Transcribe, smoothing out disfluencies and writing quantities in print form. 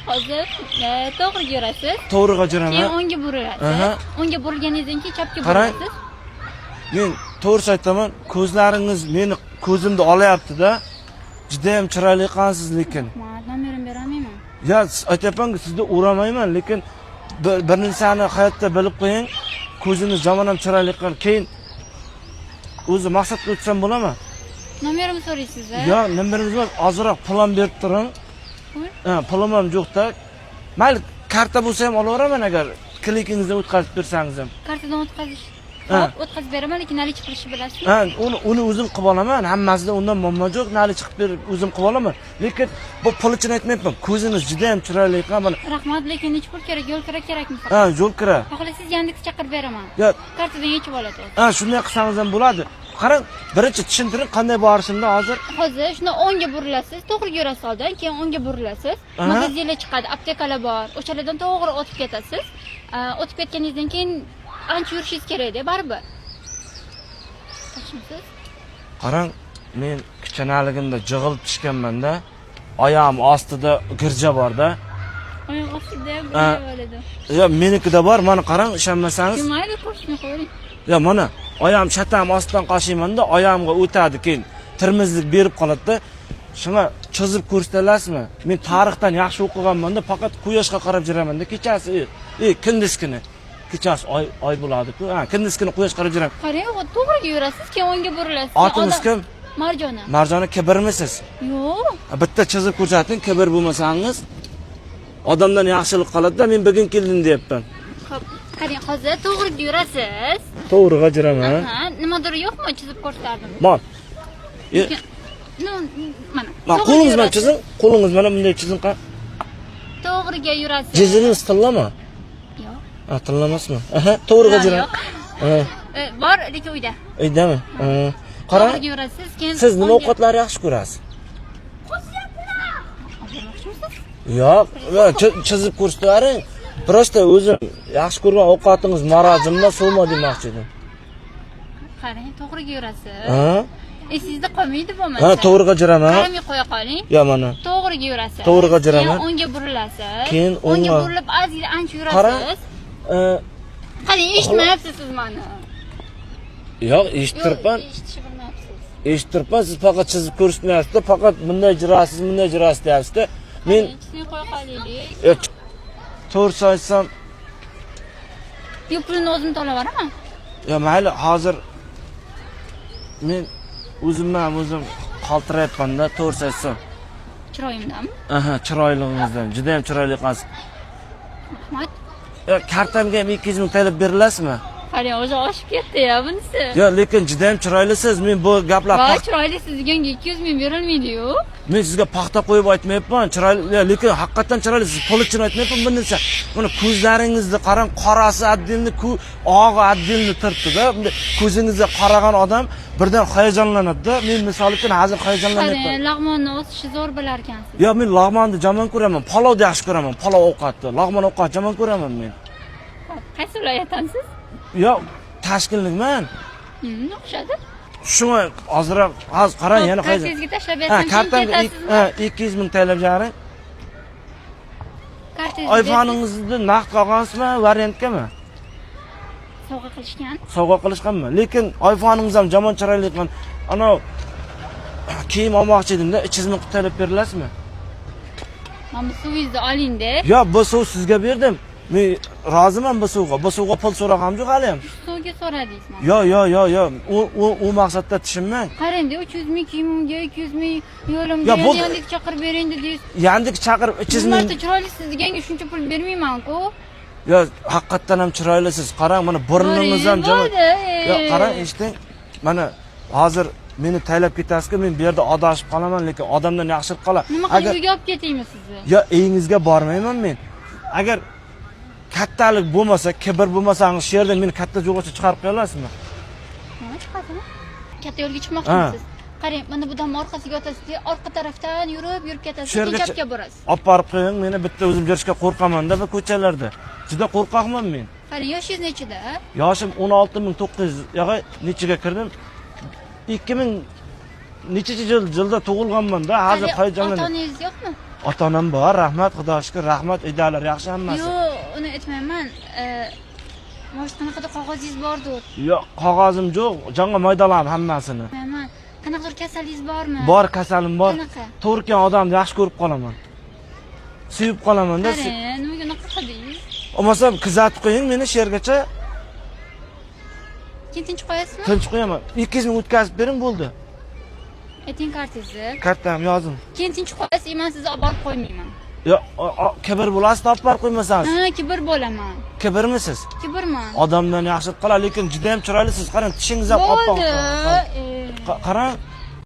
hozir to'g'riga yurasiz. To'g'riga yuraman. Keyin o'ngga burilasiz. O'ngga burilganingizdan keyin chapga Qarang. burilasiz. Men to'g'ri aytaman, ko'zlaringiz meni ko'zimni olayapti-da. Juda ham chiroyli ekansiz lekin. Nomerim beramayman. Ya aytayapman-ku, sizni uramayman, lekin bir narsani hayotda bilib qo'ying. Ko'zingiz jomon ham chiroyli ekan. Keyin o'zi maqsadga o'tsam bo'ladimi? Nomerimni so'raysiz a? Yo, nomerimiz bor. Ozroq pulim berib turing. Ha, pulim ham yo'q-da. Mayli, karta bo'lsa ham olaveraman agar klikingizni o'tkazib bersangiz ham. Kartadan o'tkazish. O'tkazib beraman, lekin nali chiqarishni bilasiz. Ha, uni o'zim qilib olaman. Hammasida undan muammo yo'q. Nali chiqib berib o'zim qilib olaman. Lekin bu pul uchun aytmayapman. Ko'zingiz juda ham chiroyli ekan. Mana Rahmat, lekin nech pul kerak? Yo'l kira kerakmi? ha, yo'l kira. Xohlasangiz Yandex chaqirib beraman. Yo, Kartadan yechib oladi. ha, shunday qilsangiz ham bo'ladi. Qarang, birinchi tushuntiring qanday borishimni hozir. Hozir shuni o'ngga burilasiz, to'g'riga yurasiz oldin, keyin o'ngga burilasiz. Magazinlar chiqadi, aptekalar bor. O'shalardan to'g'ri o'tib ketasiz. O'tib ketganingizdan keyin ancha yurishingiz kerak-da, baribir. Tushunsiz? Qarang, men kichkinaligimda jig'ilib tushganman-da. Oyog'im ostida girja bor-da. Oyoq ostida bo'ladi. Yo, menikida bor. Mana qarang, ishonmasangiz. Mayli, qo'shni qo'ying. Ya mana oyog'im shatam ostidan qashiyman-da, oyog'imga o'tadi, keyin tirmizlik berib qoladi-da. Shunga chizib ko'rsatasizmi? Men tarixdan yaxshi o'qiganman-da, faqat quyoshga qarab yuraman-da. Kechasi, kunduskini. Kechasi oy bo'ladi-ku. Ha, kunduskini quyoshga qarab yuraman. Qarang, to'g'riga yurasiz, keyin o'ngga burilasiz. Otingiz kim? Marjona. Marjona kibirmisiz? Yo'q. Bitta chizib ko'rsating, kibir bo'lmasangiz. Odamdan yaxshilik qiladi-da, men bugun keldim deyapman. Xo'p, qarang, hozir to'g'riga yurasiz. To'g'riga yuraman. Ha, nimadir yo'qmi? Chizib ko'rsatdim. Bor. Mana. Qo'lingiz bilan chizing. Qo'lingiz bilan bunday chizing. To'g'riga yurasiz. Jizingiz tillami? Yo'q. Ha, tillamasmi? Aha, to'g'riga yuraman. Bor, lekin uyda. Uydami? Qarang. To'g'riga yurasiz, keyin Siz nima ovqatlar yaxshi ko'rasiz? Yo'q, chizib ko'rsataring. Prosta o'zim yaxshi ko'rgan ovqatingiz marojimda suvma demoqchi edim. Qarang, to'g'riga yurasiz. Ha? Esingizda qolmaydi bo'lmasa. Ha, to'g'riga yuraman. Qaramay qo'ya qoling. Yo, mana. To'g'riga yurasiz. To'g'riga yuraman. Keyin o'ngga burilasiz. Keyin o'ngga o'ngga burilib, ozgina ancha Qarang. yurasiz. Qarang, eshitmayapsiz siz meni. Yo'q, eshittiribman. Eshitmayapsiz. Eshittiribman, siz faqat chizib ko'rsatmayapsiz-da, faqat bunday jirasiz, bunday jirasiz deyapsiz-da. Men Ichini qo'ya qolaylik. to'g'ri aytsam, Yu pulni o'zim to'layveraman. yo mayli, hozir men o'zim qaltirayapman-da, to'g'ri aytsam. Chiroyimdanmi? Aha, chiroylig'ingizdan, juda ham chiroyli ekansiz. Rahmat. Yo, kartamga ham 200 ming TL berilasizmi? Qarang, o'zi oshib ketdi-ya bunisi. Yo, lekin juda ham chiroylisiz. Men bu gaplar Voy, chiroyli sizga 200 ming berilmaydi-yu. Men sizga paxta qo'yib aytmayapman. Chiroyli, lekin haqiqatan chiroyli. Siz pul uchun aytmayapman bu narsa. Mana ko'zlaringizni qarang, qorasi addilni, og'i addilni turibdi-da. Ko'zingizga qaragan odam birdan hayajonlanadi-da. Men misol uchun hozir hayajonlanyapman. Qarang, lag'monni o'sishi zo'r bilar ekansiz. Yo, men lag'monni jamon ko'raman. Palovni yaxshi ko'raman. Palov ovqatni, lag'mon ovqat jamon ko'raman men. Qaysi viloyatdansiz? Yo, Toshkentlikman. O'xshadi. Shunga hozirroq qarang, yana qaysi? Kartangizga tashlab bersam, kartamga 200 ming TL jaring. Kartangizga iPhone'ingizni naqd qolgansizmi, variantgami? sovg'a qilishgan. Sovg'a qilishganmi? Lekin iPhone'ingiz ham jamon chiroyli ekan. Ana kiyim olmoqchi edim-da, 200 ming TL berilasizmi? Mana bu suvingizni oling-da. Yo, bu suv sizga berdim. Men roziman bu suvga. Bu suvga pul so'rag'am yo'q hali ham. Suvga so'radingizmi? Yo. U maqsadda tushunmang. Qarang-da, 300 ming kiyimimga, 200 ming yo'limga Ya, bu- yandik chaqirib bering dedingiz. Yandik chaqirib 200 ming. Marta chiroyli sizga shuncha pul bermayman-ku. Yo, haqiqatan ham chiroylisiz. Qarang, mana burningiz ham jamon. Yo, qarang, eshiting. Mana hozir meni taylab ketasiz-ku, men bu yerda adashib qolaman, lekin odamdan yaxshilik qoladi. Nima qilib uyga olib ketaymi sizni? Yo, uyingizga bormayman men. Agar kattalik bo'lmasa, kibr bo'lmasangiz, shu yerdan meni katta jo'g'acha chiqarib qo'ya olasizmi? Ha, chiqadimi? Katta yo'lga chiqmoqchimisiz? Qarang, mana bu dam orqasiga o'tasiz, orqa tarafdan yurib ketasiz, keyin chapga borasiz. Olib borib qo'ying, meni bitta o'zim yurishga qo'rqaman-da bu ko'chalarda. Juda qo'rqoqman men. Qarang, yoshingiz nechida? Yoshim 16900. Yo'q, nechiga kirdim? 2000 necha yilda tug'ilganman-da, hozir hayajonlanib. Ota-onangiz yo'qmi? Ota-onam bor, rahmat, Xudoga shukr, rahmat, uydagilar yaxshi hammasi. Yo'q, uni aytmayman. Mana shu qanaqadir qog'ozingiz bordir. Yo'q, qog'ozim yo'q, jonga maydalam hammasini. Aytmayman. Qanaqadir kasalligingiz bormi? Bor, kasalim bor. Qanaqa? To'g'rikan odamni yaxshi ko'rib qolaman. Suyib qolaman-da. Nimaga unaqa qildingiz? Olmasa kuzatib qo'ying meni shergacha. Keyin tinch qo'yasizmi? Tinch qo'yaman. 200 ming o'tkazib bering bo'ldi. Ayting kartangizni. Kartam yozing. Keyin tinch qo'yasiz, men sizni olib borib qo'ymayman. Yo'q, kibr bo'lasiz, olib borib qo'ymasangiz. Ha, kibr bo'laman. Kibrmisiz? Kibrman. Odamdan yaxshi qiladi, lekin juda ham chiroylisiz. Qarang, tishingiz ham oppoq. Bo'ldi. Qarang,